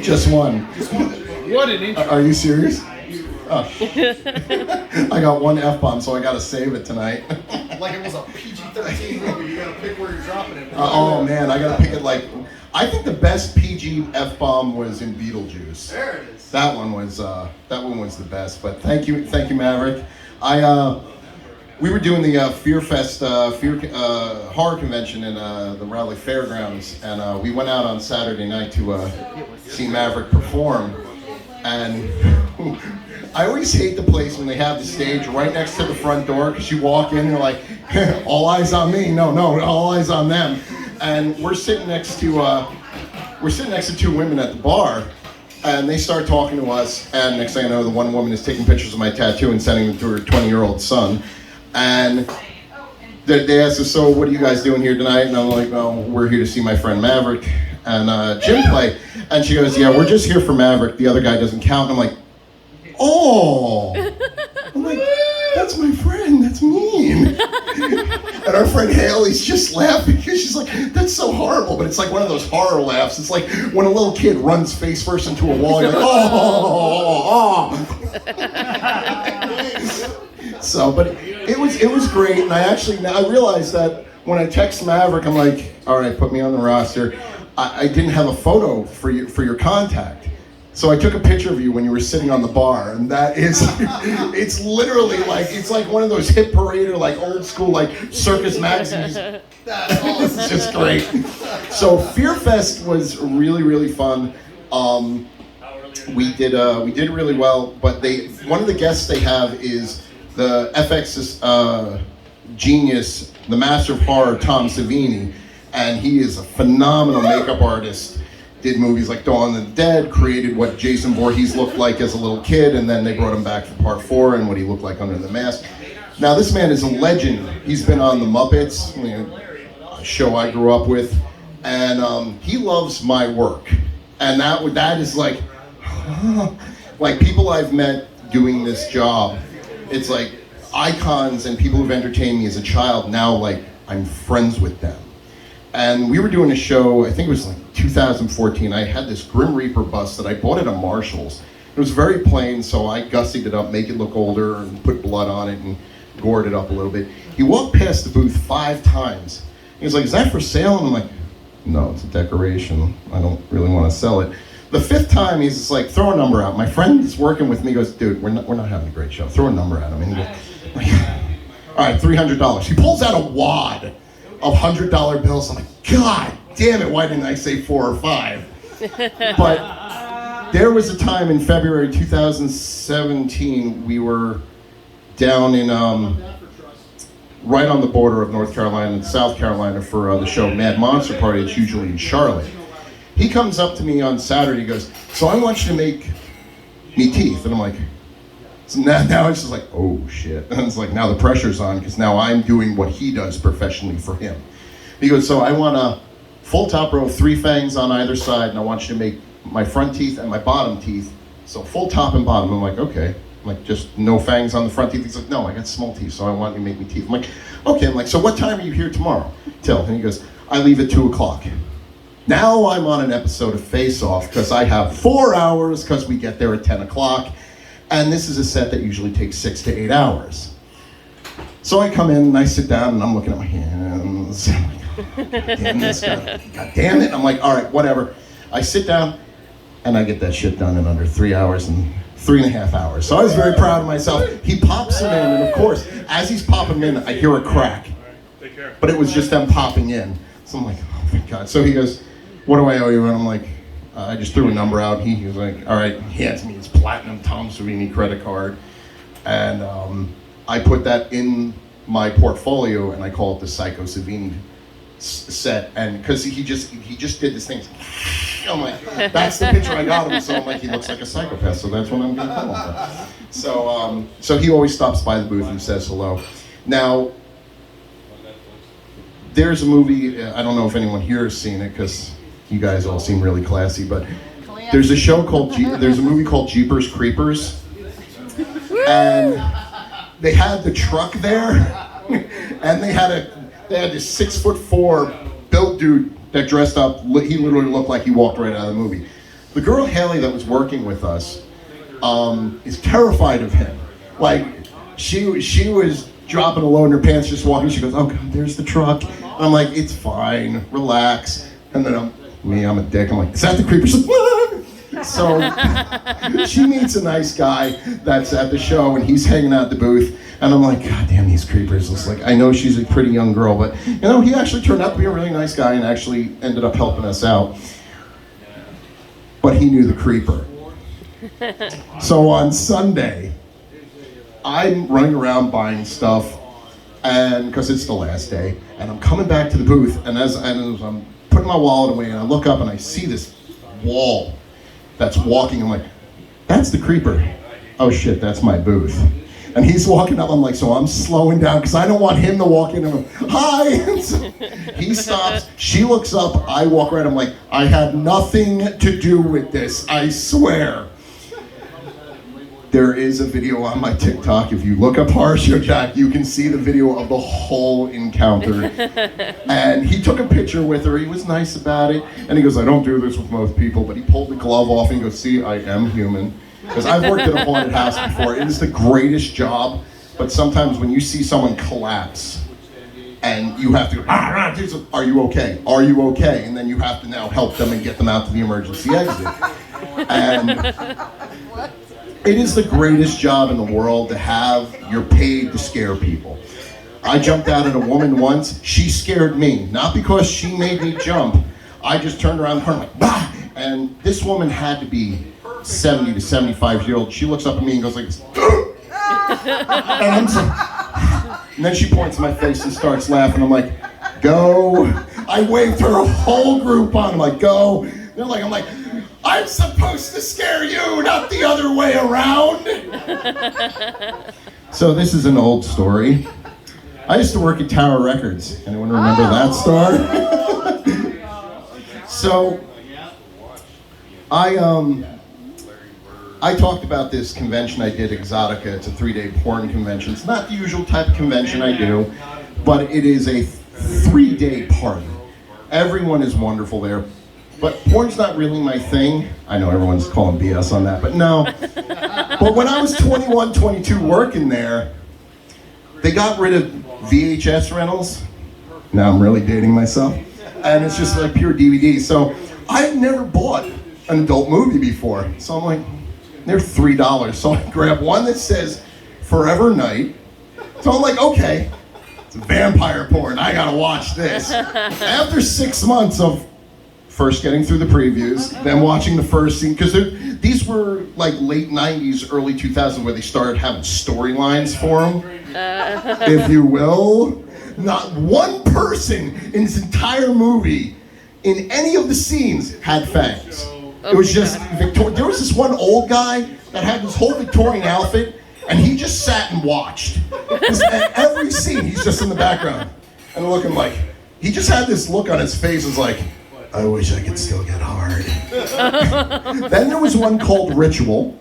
Just one. What an intro. Are you serious? Oh. I got one F-bomb, so I gotta save it tonight. Like it was a PG-13 movie. You gotta pick where you're dropping it. Oh man, I gotta pick it like... I think the best PG F-bomb was in Beetlejuice. There it is. That one was the best. But thank you, Maverick. We were doing the Fear Fest horror convention in the Raleigh Fairgrounds, and we went out on Saturday night to see Maverick perform. And I always hate the place when they have the stage right next to the front door, because you walk in, you're like, all eyes on me. No, all eyes on them. And we're sitting next to two women at the bar. And they start talking to us, and next thing I know, the one woman is taking pictures of my tattoo and sending them to her 20-year-old son. And they asked us, so what are you guys doing here tonight? And I'm like, well, we're here to see my friend Maverick and Jim play. And she goes, yeah, we're just here for Maverick. The other guy doesn't count. And I'm like, oh. I'm like, that's my friend. That's mean. And our friend Haley's just laughing because she's like, that's so horrible. But it's like one of those horror laughs. It's like when a little kid runs face first into a wall. You're like, oh. So, but it was great. And I realized that when I text Maverick, I'm like, all right, put me on the roster. I didn't have a photo for your contact. So I took a picture of you when you were sitting on the bar, and that is, it's literally like, it's like one of those hit parader, like old school, like circus magazines. That's awesome. It's just great. So Fear Fest was really, really fun. We did really well, but one of the guests they have is the FX genius, the master of horror, Tom Savini, and he is a phenomenal makeup artist. Did movies like Dawn of the Dead, created what Jason Voorhees looked like as a little kid, and then they brought him back for part 4 and what he looked like under the mask. Now this man is a legend. He's been on The Muppets, a show I grew up with, and he loves my work. And that is like, like people I've met doing this job, it's like icons and people who've entertained me as a child, now like I'm friends with them. And we were doing a show, I think it was like 2014. I had this Grim Reaper bus that I bought at a Marshall's. It was very plain, so I gussied it up, make it look older, and put blood on it and gored it up a little bit. He walked past the booth 5 times. He was like, is that for sale? And I'm like, no, it's a decoration. I don't really want to sell it. The 5th time, he's just like, throw a number out. My friend is working with me, goes, dude, we're not having a great show. Throw a number at him. And he goes, all right, $300. He pulls out a wad of $100 bills. I'm like, God damn it, why didn't I say 4 or 5? But there was a time in February 2017, we were down in, right on the border of North Carolina and South Carolina for the show Mad Monster Party. It's usually in Charlotte. He comes up to me on Saturday, he goes, so I want you to make me teeth. And I'm like, so now it's just like, oh shit. And it's like, now the pressure's on, because now I'm doing what he does professionally for him. He goes, so I want a full top row, 3 fangs on either side, and I want you to make my front teeth and my bottom teeth. So full top and bottom. I'm like, okay. I'm like, just no fangs on the front teeth. He's like, no, I got small teeth, so I want you to make me teeth. I'm like, okay. I'm like, so what time are you here tomorrow? Till. And he goes, I leave at 2 o'clock. Now I'm on an episode of Face Off, because I have 4 hours, because we get there at 10 o'clock. And this is a set that usually takes 6 to 8 hours. So I come in and I sit down and I'm looking at my hands. I'm like, oh, damn this guy. God damn it. I'm like, all right, whatever. I sit down and I get that shit done in under 3 hours and 3.5 hours. So I was very proud of myself. He pops them in, and of course, as he's popping them in, I hear a crack. But it was just them popping in. So I'm like, oh my God. So he goes, what do I owe you? And I'm like, I just threw a number out. He was like, all right. He hands me his platinum Tom Savini credit card. And I put that in my portfolio, and I call it the Psycho Savini set. And because he just did this thing. I'm like, that's the picture I got of him. So I'm like, he looks like a psychopath. So that's what I'm going to call him. So he always stops by the booth and says hello. Now, there's a movie, I don't know if anyone here has seen it, because you guys all seem really classy, but there's a movie called Jeepers Creepers. and they had the truck there, and they had this 6'4" built dude that dressed up. He literally looked like he walked right out of the movie. The girl Haley that was working with us is terrified of him. Like she was dropping a load in her pants, just walking. She goes, "Oh God, there's the truck." I'm like, "It's fine, relax." And then I'm a dick. I'm like, "Is that the creeper?" She's like, "What?" So she meets a nice guy that's at the show, and he's hanging out at the booth. And I'm like, "God damn these creepers." It's like, I know she's a pretty young girl, but he actually turned out to be a really nice guy and actually ended up helping us out. But he knew the creeper. So on Sunday, I'm running around buying stuff, and because it's the last day, and I'm coming back to the booth, and as I'm putting my wallet away, and I look up and I see this wall that's walking. I'm like, "That's the creeper." Oh shit, that's my booth. And he's walking up. I'm like, so I'm slowing down because I don't want him to walk in and go, "Hi." And so he stops. She looks up. I walk right. I'm like, "I had nothing to do with this. I swear." There is a video on my TikTok. If you look up Horror Show Jack, you can see the video of the whole encounter. And he took a picture with her. He was nice about it. And he goes, "I don't do this with most people." But he pulled the glove off and he goes, "See, I am human." Because I've worked at a haunted house before. It is the greatest job. But sometimes when you see someone collapse and you have to go, "Are you okay? Are you okay?" And then you have to now help them and get them out to the emergency exit. And it is the greatest job in the world to have. You're paid to scare people. I jumped out at a woman once. She scared me. Not because she made me jump. I just turned around her and like, "Bah!" And this woman had to be 70 to 75 years old. She looks up at me and goes like this. And I'm so, and then she points at my face and starts laughing. I'm like, "Go." I waved her whole group on. I'm like, "Go." They're like, I'm like, "I'm supposed to scare you, not the other way around." So this is an old story. I used to work at Tower Records. Anyone remember that star? So I talked about this convention I did, Exotica. It's a 3-day porn convention. It's not the usual type of convention I do, but it is a 3-day party. Everyone is wonderful there. But porn's not really my thing. I know everyone's calling BS on that, but no. But when I was 21, 22 working there, they got rid of VHS rentals. Now I'm really dating myself. And it's just like pure DVD. So I've never bought an adult movie before. So I'm like, they're $3. So I grab one that says Forever Night. So I'm like, okay, it's vampire porn. I gotta watch this. After 6 months of first getting through the previews, then watching the first scene, because these were like late 90s, early 2000s where they started having storylines for them, if you will. Not one person in this entire movie, in any of the scenes, had fangs. It was just, there was this one old guy that had this whole Victorian outfit, and he just sat and watched. At every scene, he's just in the background, and looking like, he just had this look on his face, was like, "I wish I could still get hard." Then there was one called Ritual,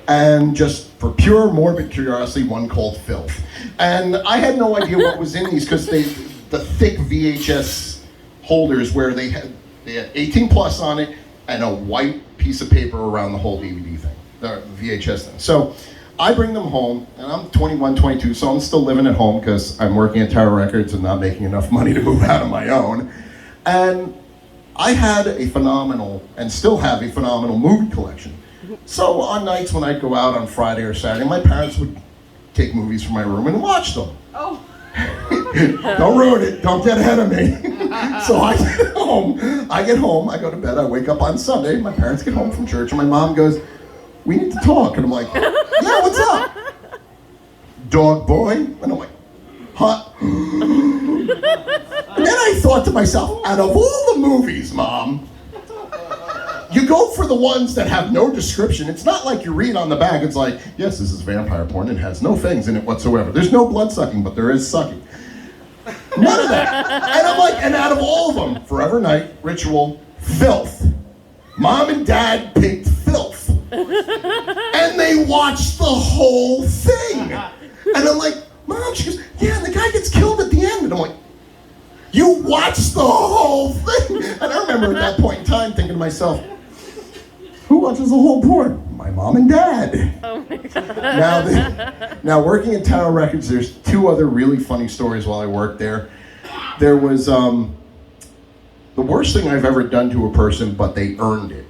and just for pure morbid curiosity, one called Filth. And I had no idea what was in these because the thick VHS holders where they had 18 plus on it and a white piece of paper around the whole DVD thing, the VHS thing. So I bring them home, and I'm 21, 22, so I'm still living at home because I'm working at Tower Records and not making enough money to move out on my own. And I had a phenomenal, and still have a phenomenal movie collection. So on nights when I'd go out on Friday or Saturday, my parents would take movies from my room and watch them. Oh. Don't ruin it, don't get ahead of me. So I get home, I go to bed, I wake up on Sunday, my parents get home from church, and my mom goes, "We need to talk." And I'm like, "Yeah, what's up?" "Dog boy?" And I'm like, "Huh?" And then I thought to myself, out of all the movies, Mom, you go for the ones that have no description. It's not like you read on the back, it's like, "Yes, this is vampire porn. It has no fangs in it whatsoever. There's no blood sucking, but there is sucking." None of that. And I'm like, and out of all of them, Forever Night, Ritual, Filth. Mom and Dad picked Filth. And And they watched the whole thing. And I'm like, Mom, she goes, yeah, and the guy gets killed at the end. And I'm like, you watched the whole thing? And I remember at that point in time thinking to myself, who watches the whole porn? My mom and dad. Oh my God. Now working at Tower Records, there's two other really funny stories while I worked there. There was the worst thing I've ever done to a person, but they earned it.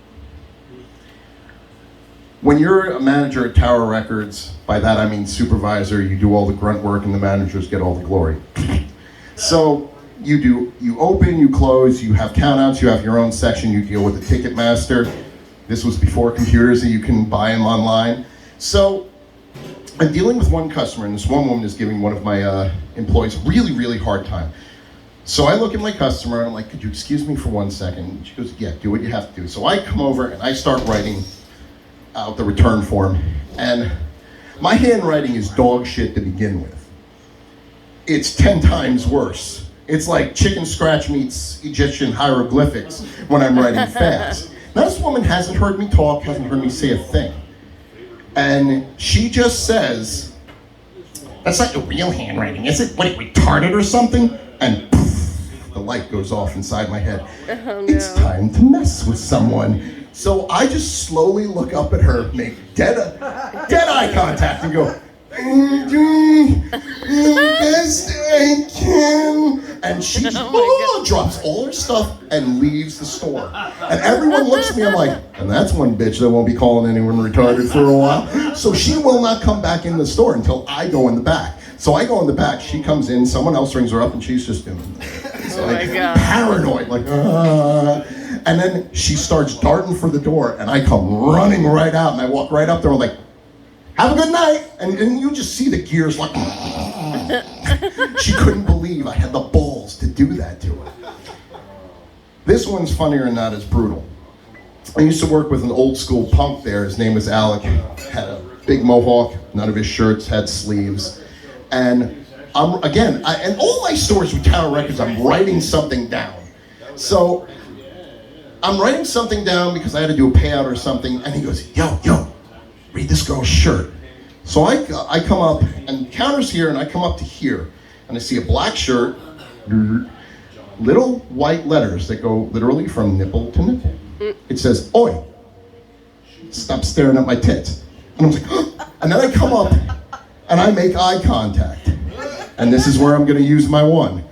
When you're a manager at Tower Records, by that I mean supervisor, you do all the grunt work and the managers get all the glory. So you open, you close, you have countouts, you have your own section, you deal with the ticket master. This was before computers that you can buy them online. So I'm dealing with one customer, and this one woman is giving one of my employees a really, really hard time. So I look at my customer, and I'm like, could you excuse me for 1 second? And she goes, yeah, do what you have to do. So I come over, and I start writing out the return form. And my handwriting is dog shit to begin with. It's 10 times worse. It's like chicken scratch meets Egyptian hieroglyphics when I'm writing fast. Now, this woman hasn't heard me talk, hasn't heard me say a thing. And she just says, that's not your real handwriting, is it? What, retarded or something? And poof, the light goes off inside my head. Oh, no. It's time to mess with someone. So I just slowly look up at her, make dead eye contact, and go, I'm doing the best I can. And she drops all her stuff and leaves the store. And everyone looks at me, I'm like, and that's one bitch that won't be calling anyone retarded for a while. So she will not come back in the store until I go in the back. So I go in the back, she comes in, someone else rings her up, and she's just doing it's like paranoid, like, And then she starts darting for the door, and I come running right out, and I walk right up there, like, have a good night. And you just see the gears like, she couldn't believe I had the balls to do that to her. This one's funnier and not as brutal. I used to work with an old school punk there. His name was Alec. Had a big mohawk. None of his shirts had sleeves. And and all my stories with Tower Records, I'm writing something down. So I'm writing something down because I had to do a payout or something. And he goes, yo, read this girl's shirt. So I come up, and counter's here, and I come up to here, and I see a black shirt, little white letters that go literally from nipple to nipple. It says, oi, stop staring at my tits. And I'm like, and then I come up, and I make eye contact. And this is where I'm gonna use my one.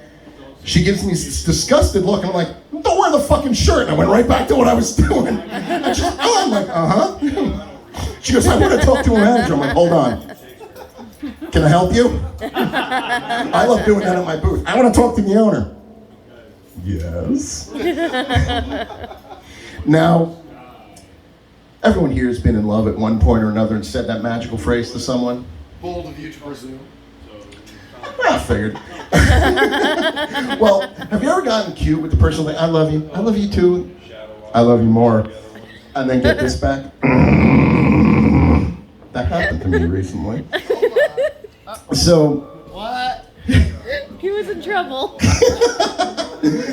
She gives me this disgusted look, and I'm like, don't wear the fucking shirt. And I went right back to what I was doing. And she's like, oh, I'm like, uh-huh. She goes, I want to talk to a manager. I'm like, hold on. Can I help you? I love doing that at my booth. I want to talk to the owner. Yes. Now, everyone here has been in love at one point or another and said that magical phrase to someone. Bold of you to presume. I figured. Well, have you ever gotten cute with the person like, I love you too, I love you more, and then get this back? That happened to me recently. So, What? He was in trouble.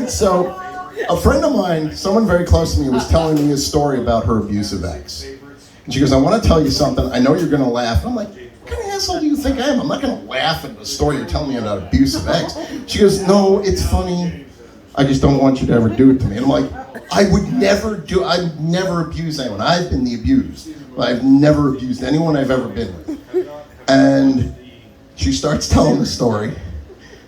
so a friend of mine, someone very close to me, was telling me a story about her abusive ex. And she goes, I want to tell you something. I know you're going to laugh. I'm like, what kind of asshole do you think I am? I'm not going to laugh at the story you're telling me about abusive ex. She goes, no, it's funny. I just don't want you to ever do it to me. And I'm like, I'd never abuse anyone. I've been the abused. I've never abused anyone I've ever been with. And she starts telling the story.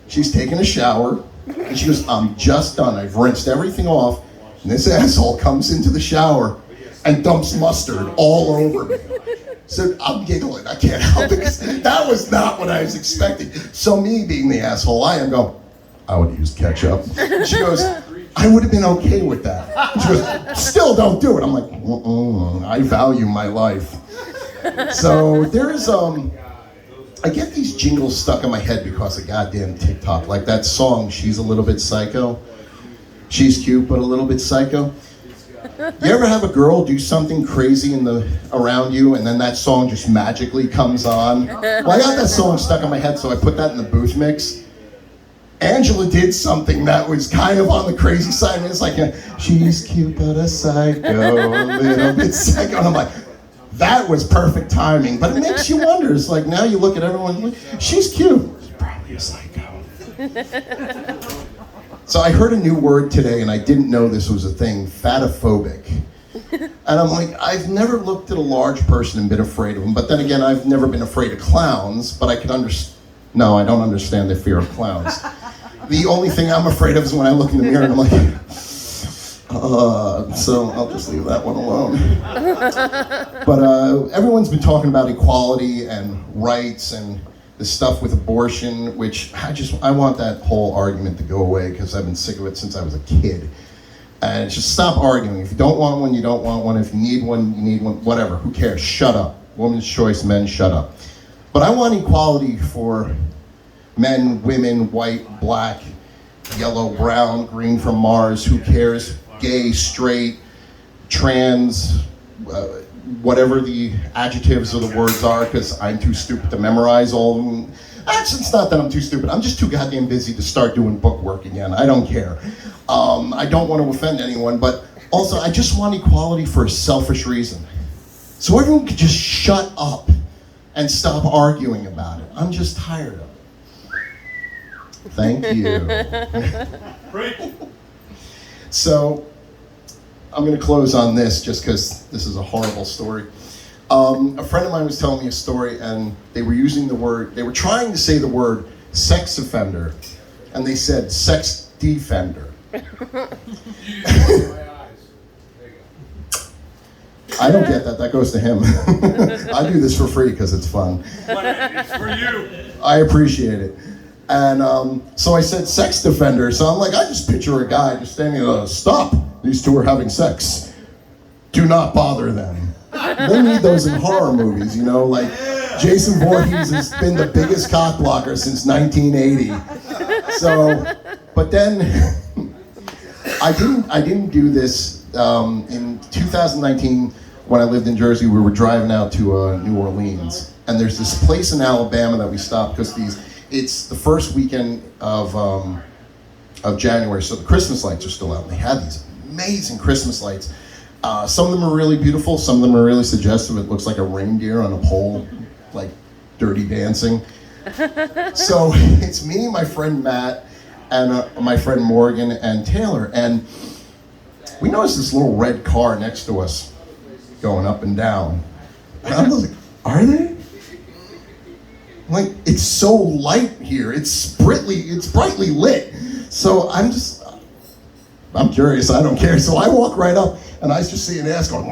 She's taking a shower, and she goes, I'm just done. I've rinsed everything off, and this asshole comes into the shower and dumps mustard all over me. So I'm giggling. I can't help it, because that was not what I was expecting. So me being the asshole I am, go, I would use ketchup. She goes, I would have been okay with that. She goes, still don't do it. I'm like, I value my life. So there's, I get these jingles stuck in my head because of goddamn TikTok. Like that song, She's a Little Bit Psycho. She's cute, but a little bit psycho. You ever have a girl do something crazy around you, and then that song just magically comes on? Well, I got that song stuck in my head, so I put that in the booth mix. Angela did something that was kind of on the crazy side, and it's like, she's cute but a psycho, a little bit psycho. And I'm like, that was perfect timing. But it makes you wonder. It's like now you look at everyone, like, she's cute. She's probably a psycho. So I heard a new word today, and I didn't know this was a thing, fatophobic. And I'm like, I've never looked at a large person and been afraid of them. But then again, I've never been afraid of clowns, but I can understand. No, I don't understand the fear of clowns. The only thing I'm afraid of is when I look in the mirror and I'm like, so I'll just leave that one alone. But everyone's been talking about equality and rights and the stuff with abortion, which I want that whole argument to go away because I've been sick of it since I was a kid. And just stop arguing. If you don't want one, you don't want one. If you need one, you need one. Whatever, who cares? Shut up. Woman's choice, men, shut up. But I want equality for men, women, white, black, yellow, brown, green from Mars, who cares? Gay, straight, trans, whatever the adjectives or the words are, because I'm too stupid to memorize all of them. Actually, it's not that I'm too stupid. I'm just too goddamn busy to start doing book work again. I don't care. I don't want to offend anyone, but also I just want equality for a selfish reason. So everyone could just shut up and stop arguing about it. I'm just tired of it. Thank you. So, I'm going to close on this just because this is a horrible story. A friend of mine was telling me a story, and they were trying to say the word sex offender, and they said sex defender. I don't get that. That goes to him. I do this for free because it's fun. It's for you. I appreciate it. And so I said sex defender. So I'm like, I just picture a guy just standing there, stop. These two are having sex. Do not bother them. They need those in horror movies, you know, like Jason Voorhees has been the biggest cock blocker since 1980. So, but then I didn't do this. In 2019, when I lived in Jersey, we were driving out to New Orleans, and there's this place in Alabama that we stopped because it's the first weekend of January, so the Christmas lights are still out. And they had these amazing Christmas lights. Some of them are really beautiful. Some of them are really suggestive. It looks like a reindeer on a pole, like Dirty Dancing. So it's me, my friend Matt, and my friend Morgan and Taylor, and we noticed this little red car next to us going up and down. And I was like, are they? Like, it's so light here. It's brightly lit. So I'm curious. I don't care. So I walk right up, and I just see an ass going.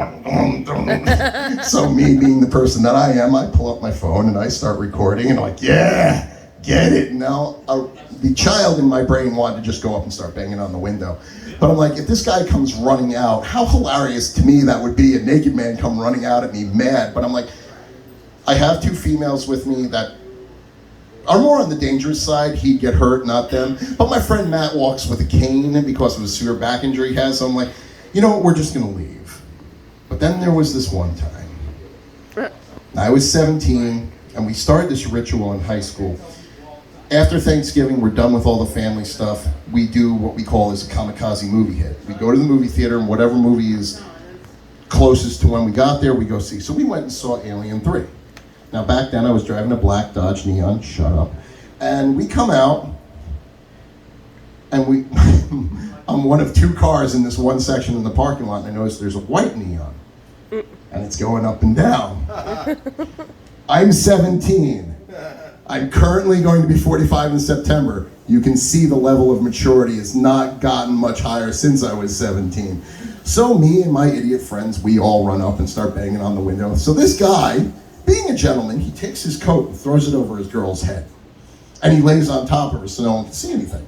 So me being the person that I am, I pull up my phone and I start recording, and I'm like, yeah, get it. Now, the child in my brain wanted to just go up and start banging on the window. But I'm like, if this guy comes running out, how hilarious to me that would be, a naked man come running out at me mad. But I'm like, I have two females with me that are more on the dangerous side. He'd get hurt, not them. But my friend Matt walks with a cane because of a severe back injury he has. So I'm like, you know what, we're just gonna leave. But then there was this one time. I was 17, and we started this ritual in high school. After Thanksgiving, we're done with all the family stuff. We do what we call as a kamikaze movie hit. We go to the movie theater, and whatever movie is closest to when we got there, we go see. So we went and saw Alien 3. Now back then I was driving a black Dodge Neon, shut up. And we come out, and I'm one of two cars in this one section in the parking lot, and I notice there's a white Neon. And it's going up and down. I'm 17. I'm currently going to be 45 in September. You can see the level of maturity has not gotten much higher since I was 17. So me and my idiot friends, we all run up and start banging on the window. So this guy, being a gentleman, he takes his coat and throws it over his girl's head. And he lays on top of her so no one can see anything.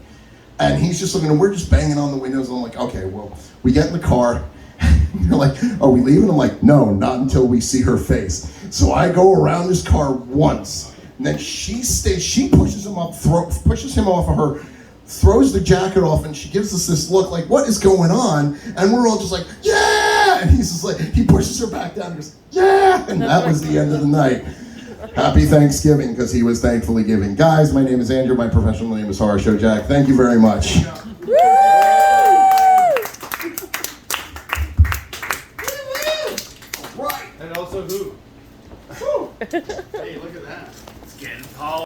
And he's just looking, and we're just banging on the windows, and I'm like, okay, well, we get in the car, and they're like, are we leaving? I'm like, no, not until we see her face. So I go around this car once, and then she pushes him up, pushes him off of her, throws the jacket off, and she gives us this look like, what is going on? And we're all just like, yeah! And he's just like, he pushes her back down and goes, yeah! And that was the end of the night. Happy Thanksgiving, because he was thankfully giving. Guys, my name is Andrew. My professional name is Horror Show Jack. Thank you very much. And also who? Hey, look at that. It's getting Paul.